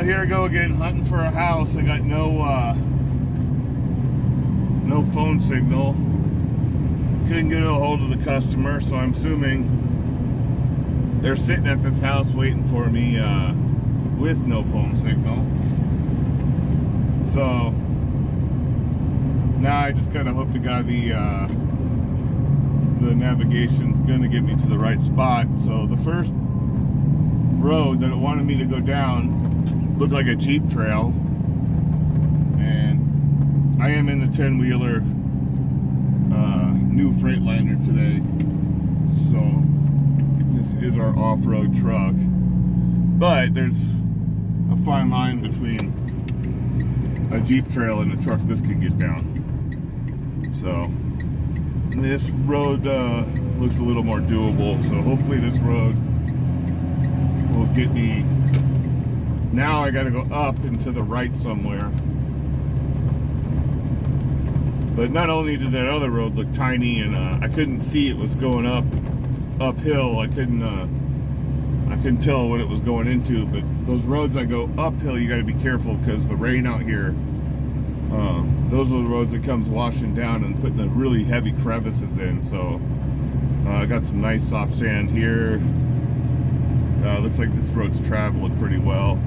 Here I go again, hunting for a house. I got no phone signal. Couldn't get a hold of the customer, so I'm assuming they're sitting at this house waiting for me with no phone signal. So now I just gotta hope to God the navigation's gonna get me to the right spot. So the first road that it wanted me to go down looked like a Jeep trail, and I am in the 10-wheeler new Freightliner today, so this is our off-road truck, but there's a fine line between a Jeep trail and a truck this could get down. So this road looks a little more doable, so hopefully this road will get me. Now I gotta go up and to the right somewhere. But not only did that other road look tiny, and I couldn't see it was going uphill. I couldn't tell what it was going into. But those roads that go uphill, you got to be careful because the rain out here. Those are the roads that comes washing down and putting the really heavy crevices in. So I got some nice soft sand here. Looks like this road's traveled pretty well.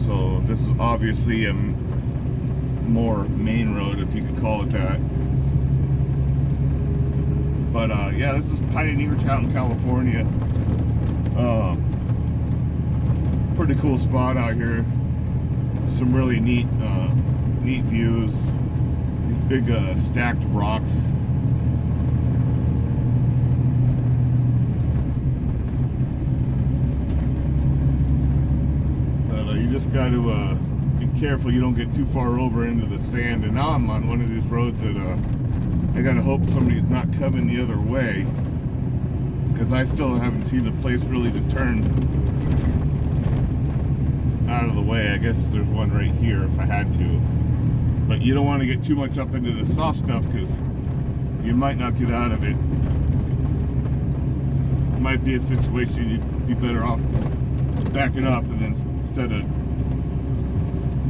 So this is obviously a more main road, if you could call it that. But yeah, this is Pioneertown, California. Pretty cool spot out here. Some really neat views. These big stacked rocks. But you just got to be careful you don't get too far over into the sand. And now I'm on one of these roads that I gotta hope somebody's not coming the other way, because I still haven't seen a place really to turn out of the way. I guess there's one right here if I had to, but you don't want to get too much up into the soft stuff because you might not get out of it. It might be a situation you'd be better off backing up, and then instead of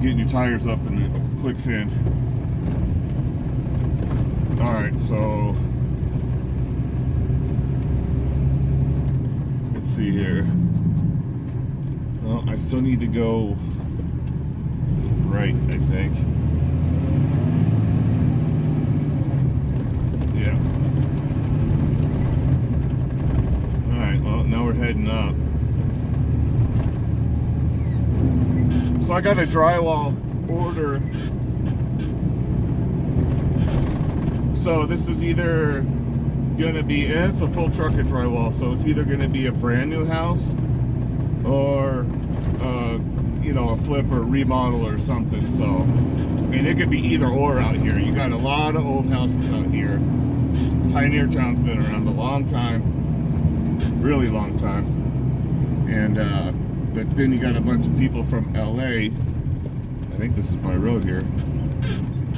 getting your tires up in the quicksand. Alright, so let's see here. Well, I still need to go right, I think. Yeah. Alright, well, now we're heading up. So I got a drywall order. So this is either gonna be, and it's a full truck of drywall, so it's either gonna be a brand new house or you know, a flip or remodel or something. So I mean, it could be either or out here. You got a lot of old houses out here. Pioneertown's been around a long time, really long time, and but then you got a bunch of people from LA. I think this is my road here.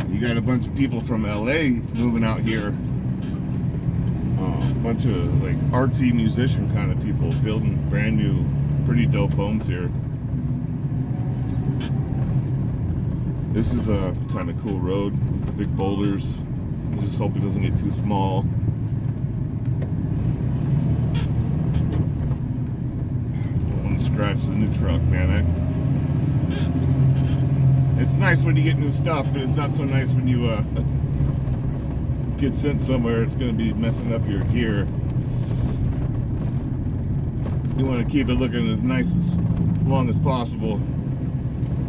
You got a bunch of people from LA moving out here. A bunch of like artsy musician kind of people building brand new, pretty dope homes here. This is a kind of cool road with the big boulders. I just hope it doesn't get too small. I don't want to scratch the new truck, man. It's nice when you get new stuff, but it's not so nice when you get sent somewhere. It's going to be messing up your gear. You want to keep it looking as nice as long as possible,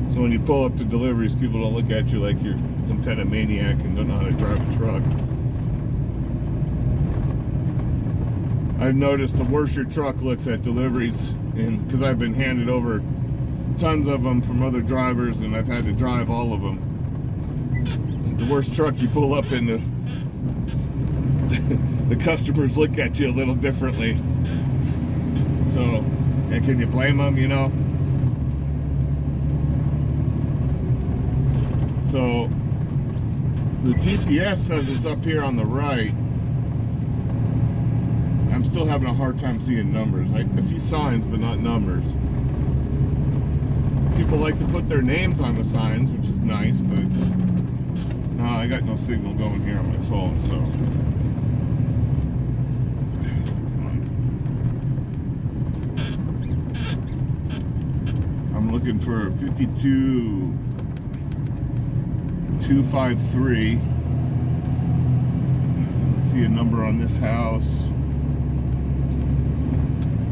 so when you pull up to deliveries, people don't look at you like you're some kind of maniac and don't know how to drive a truck. I've noticed the worse your truck looks at deliveries, and because I've been handed over tons of them from other drivers, and I've had to drive all of them. The worst truck you pull up in, the customers look at you a little differently. So, and can you blame them, you know? So, the GPS says it's up here on the right. I'm still having a hard time seeing numbers. I see signs, but not numbers. people like to put their names on the signs, which is nice, but no, I got no signal going here on my phone, so. I'm looking for 52253. See a number on this house.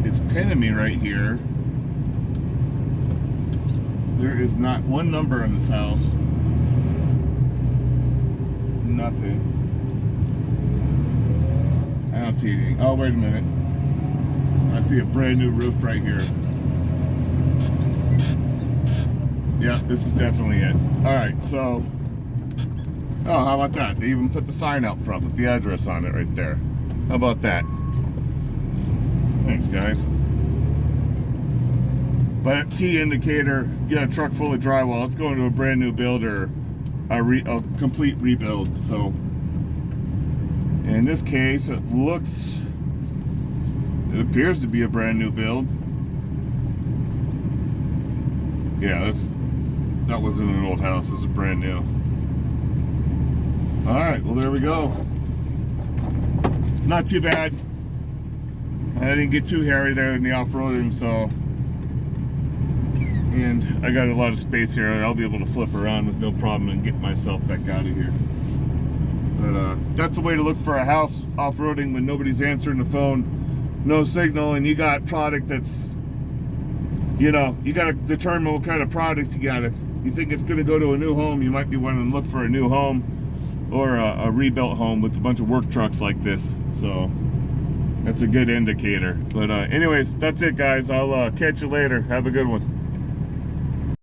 It's pinning me right here. There is not one number on this house. Nothing. I don't see anything. Oh, wait a minute. I see a brand new roof right here. Yeah, this is definitely it. Alright, so. Oh, how about that? They even put the sign out front with the address on it right there. How about that? Thanks, guys. But key indicator, you got a truck full of drywall. It's going to a brand new build or a complete rebuild. So, in this case, it appears to be a brand new build. Yeah, that wasn't an old house. This is brand new. All right, well, there we go. Not too bad. I didn't get too hairy there in the off-roading, so. And I got a lot of space here. I'll be able to flip around with no problem and get myself back out of here. But that's the way to look for a house off-roading when nobody's answering the phone, no signal, and you got product that's, you know, you got to determine what kind of product you got. If you think it's going to go to a new home, you might be wanting to look for a new home or a rebuilt home with a bunch of work trucks like this. So that's a good indicator. But anyways, that's it, guys. I'll catch you later. Have a good one.